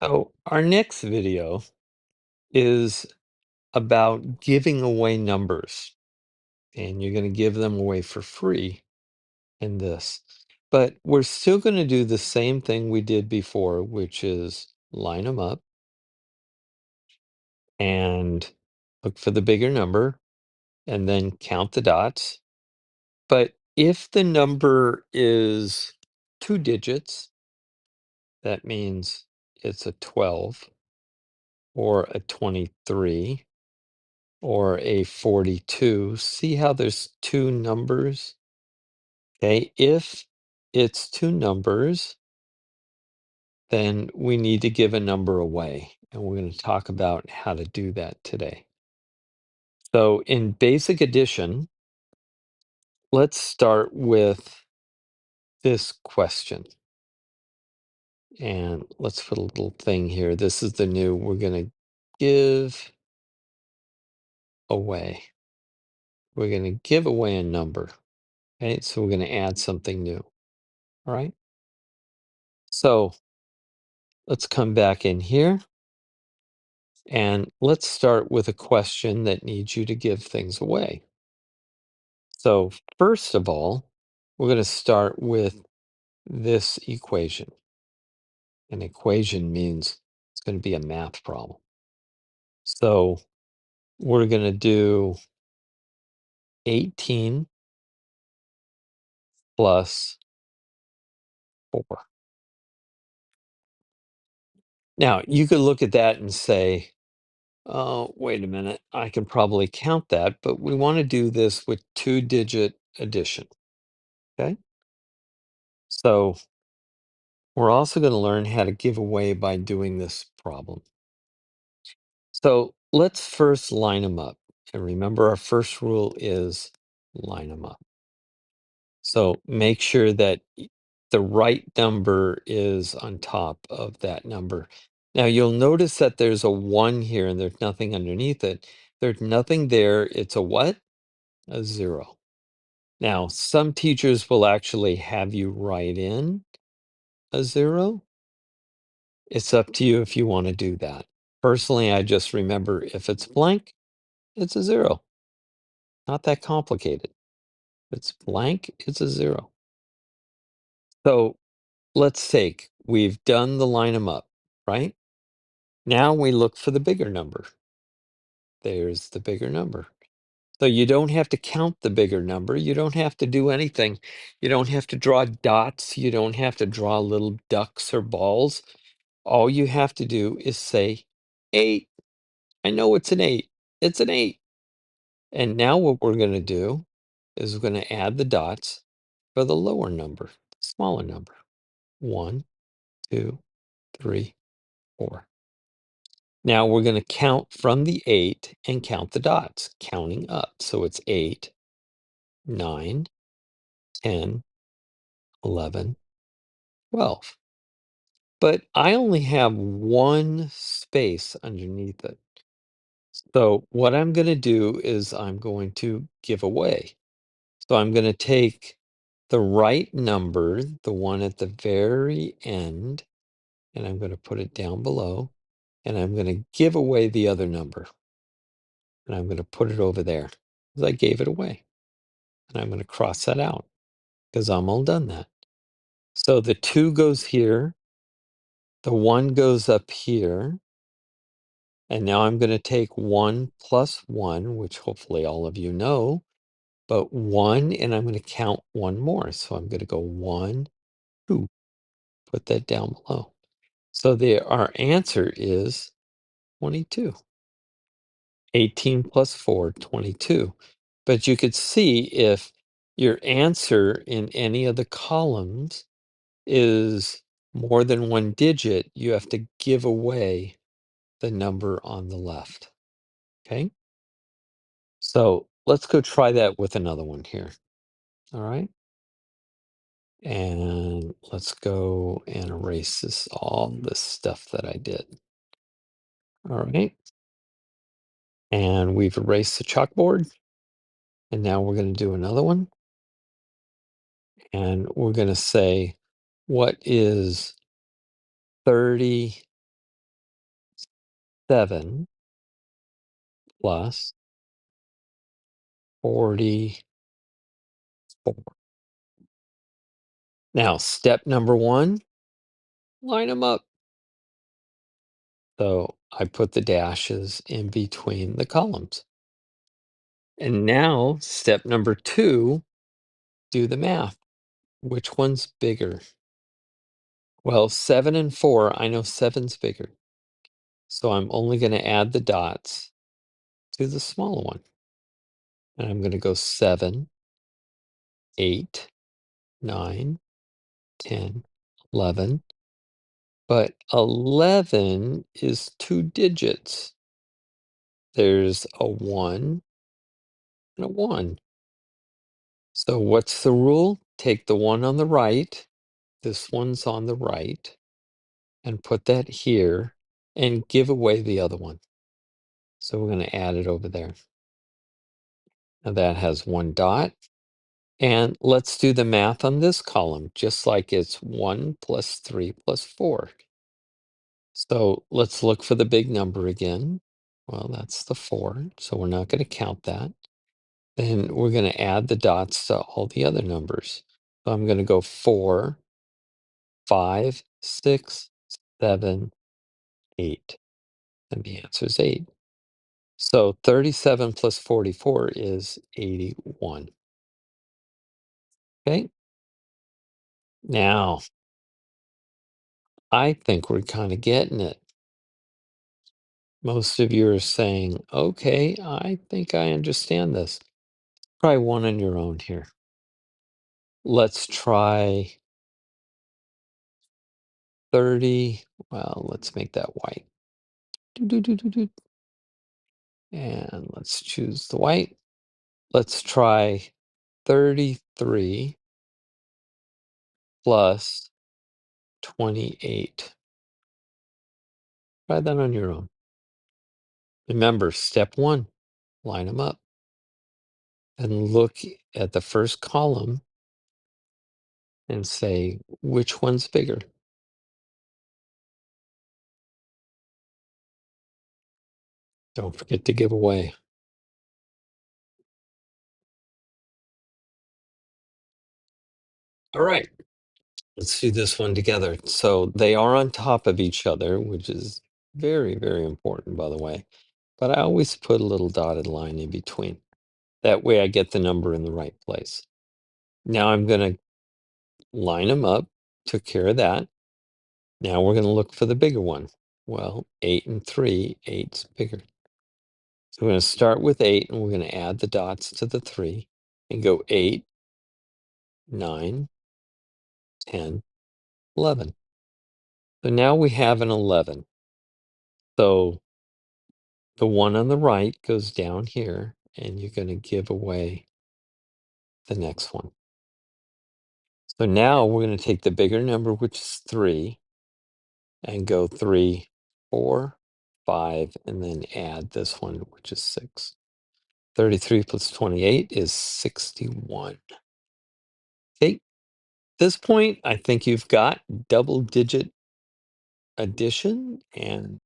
So, our next video is about giving away numbers, and you're going to give them away for free in this. But we're still going to do the same thing we did before, which is line them up and look for the bigger number and then count the dots. But if the number is 2 digits, that means it's a 12 or a 23 or a 42. See how there's two numbers? Okay, if it's two numbers, then we need to give a number away. And we're going to talk about how to do that today. So in basic addition, let's start with this question. And let's put a little thing here. This is the new, we're going to give away. We're going to give away a number. Okay, so we're going to add something new. All right. So let's come back in here and let's start with a question that needs you to give things away. So first of all, we're going to start with this equation. An equation means it's going to be a math problem. So we're going to do 18 plus 4. Now, you could look at that and say, oh, wait a minute, I can probably count that, but we want to do this with 2-digit addition. Okay. So we're also going to learn how to give away by doing this problem. So let's first line them up. And remember, our first rule is line them up. So make sure that the right number is on top of that number. Now you'll notice that there's a 1 here and there's nothing underneath it. There's nothing there. It's a what? A 0. Now, some teachers will actually have you write in a 0. It's up to you if you want to do that. Personally, I just remember if it's blank, it's a 0. Not that complicated. If it's blank, it's a 0. So let's take, we've done the line them up, right? Now we look for the bigger number. There's the bigger number. So you don't have to count the bigger number. You don't have to do anything. You don't have to draw dots. You don't have to draw little ducks or balls. All you have to do is say 8. I know it's an 8. It's an 8. And now what we're going to do is we're going to add the dots for the lower number, the smaller number. 1, 2, 3, 4. Now we're going to count from the 8 and count the dots, counting up. So it's 8, 9, 10, 11, 12. But I only have one space underneath it. So what I'm going to do is I'm going to give away. So I'm going to take the right number, the one at the very end, and I'm going to put it down below, and I'm going to give away the other number. And I'm going to put it over there because I gave it away. And I'm going to cross that out because I'm all done that. So the 2 goes here, the 1 goes up here, and now I'm going to take 1 plus 1, which hopefully all of you know, but 1, and I'm going to count one more. So I'm going to go 1, 2, put that down below. So our answer is 22. 18 plus 4, 22. But you could see if your answer in any of the columns is more than one digit, you have to give away the number on the left. Okay? So let's go try that with another one here. All right. And let's go and erase all this stuff that I did. All right. And we've erased the chalkboard. And now we're going to do another one. And we're going to say, what is 30 7 plus 44. Now, step number 1, line them up. So I put the dashes in between the columns. And now, step number 2, do the math. Which one's bigger? Well, 7 and 4, I know 7's bigger. So I'm only going to add the dots to the smaller one. And I'm going to go 7, 8, 9, 10, 11. But 11 is 2 digits. There's a 1 and a 1. So what's the rule? Take the one on the right, this one's on the right, and put that here and give away the other one. So we're going to add it over there. Now that has 1 dot. And let's do the math on this column, just like it's 1 plus 3 plus 4. So let's look for the big number again. Well, that's the 4, so we're not going to count that. Then we're going to add the dots to all the other numbers. So I'm going to go 4, 5, 6, 7, 8. And the answer is 8. So 37 plus 44 is 81. Okay. Now, I think we're kind of getting it. Most of you are saying, okay, I think I understand this. Try one on your own here. Let's try 30. Well, let's make that white. Do. And let's choose the white. Let's try 33 plus 28. Try that on your own. Remember, step 1, line them up. And look at the first column and say, which one's bigger? Don't forget to give away. All right, let's do this one together. So they are on top of each other, which is very, very important, by the way. But I always put a little dotted line in between. That way I get the number in the right place. Now I'm going to line them up, took care of that. Now we're going to look for the bigger one. Well, 8 and 3, 8's bigger. So we're going to start with 8, and we're going to add the dots to the 3 and go 8, 9, 10, 11. So now we have an 11. So the one on the right goes down here, and you're going to give away the next one. So now we're going to take the bigger number, which is 3, and go 3, 4, 5, and then add this one, which is 6. 33 plus 28 is 61. Okay, at this point, I think you've got double-digit addition, and